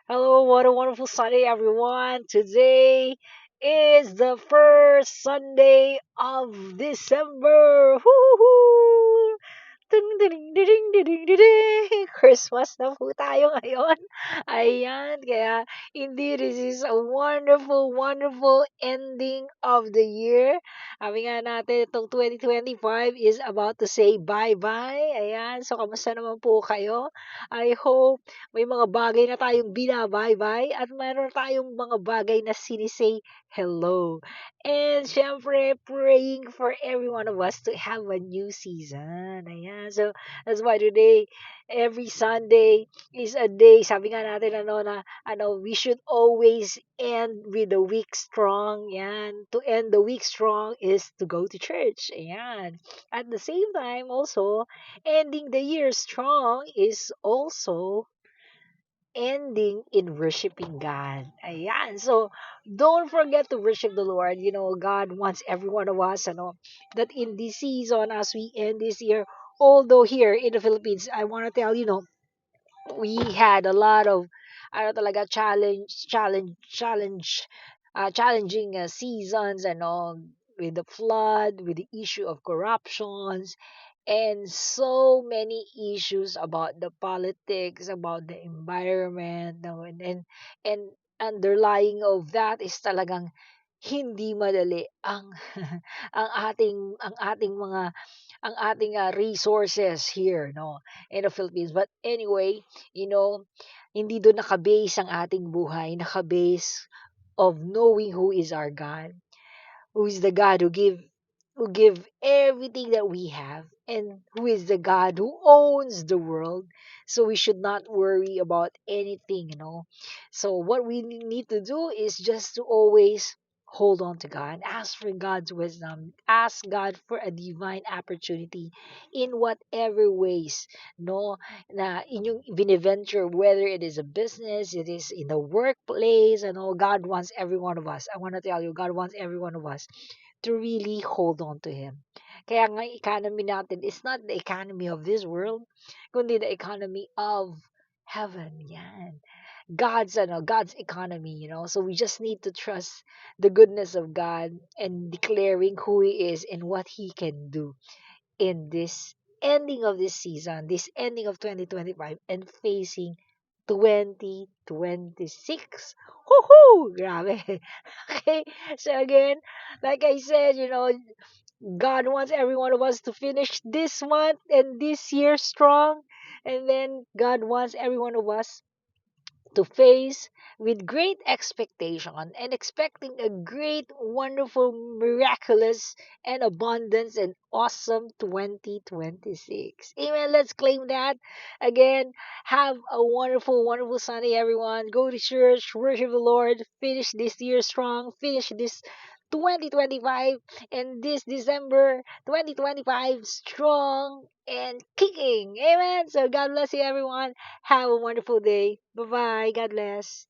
Hello, what a wonderful Sunday, everyone. Today is the first Sunday of December. Woohoo! Ding, ding, ding, ding, ding, ding, ding. Christmas na po tayo ngayon. Ayan, kaya indeed, this is a wonderful, wonderful ending of the year. Sabi nga natin, itong 2025 is about to say bye-bye. Ayan, so kamusta naman po kayo? I hope may mga bagay na tayong binabaybay at mayroon tayong mga bagay na sinisay hello. And syempre, praying for every one of us to have a new season. Ayan. So, that's why today, every Sunday is a day, sabi nga natin, we should always end with the week strong. Yan. To end the week strong is to go to church. Ayan. At the same time, also, ending the year strong is also ending in worshiping God. Ayan. So, don't forget to worship the Lord. God wants every one of us, that in this season, as we end this year, although here in the Philippines, I want to tell we had a lot of, talaga, challenging seasons and all, with the flood, with the issue of corruptions, and so many issues about the politics, about the environment, no, and underlying of that is talagang hindi madali ang ang ating resources here, no, in the Philippines. But anyway, hindi doon nakabase ang ating buhay, nakabase of knowing who is our God, who is the God who give everything that we have, and who is the God who owns the world. So we should not worry about anything. So what we need to do is just to always hold on to God, ask for God's wisdom, ask God for a divine opportunity in whatever ways, no, na inyong biniventure, whether it is a business, it is in the workplace, God wants every one of us. I want to tell you, God wants every one of us to really hold on to Him. Kaya nga economy natin is not the economy of this world, kundi the economy of heaven. Yan. God's economy. So we just need to trust the goodness of God and declaring who He is and what He can do in this ending of this season, this ending of 2025, and facing 2026. Woohoo! Grabe. Okay. So again, like I said, God wants every one of us to finish this month and this year strong. And then God wants every one of us to face with great expectation and expecting a great, wonderful, miraculous, and abundance and awesome 2026. Amen. Let's claim that. Again, have a wonderful, wonderful Sunday, everyone. Go to church, worship the Lord, finish this year strong, finish this 2025 and this December 2025 strong and kicking. Amen. So God bless you, everyone. Have a wonderful day. Bye bye. God bless.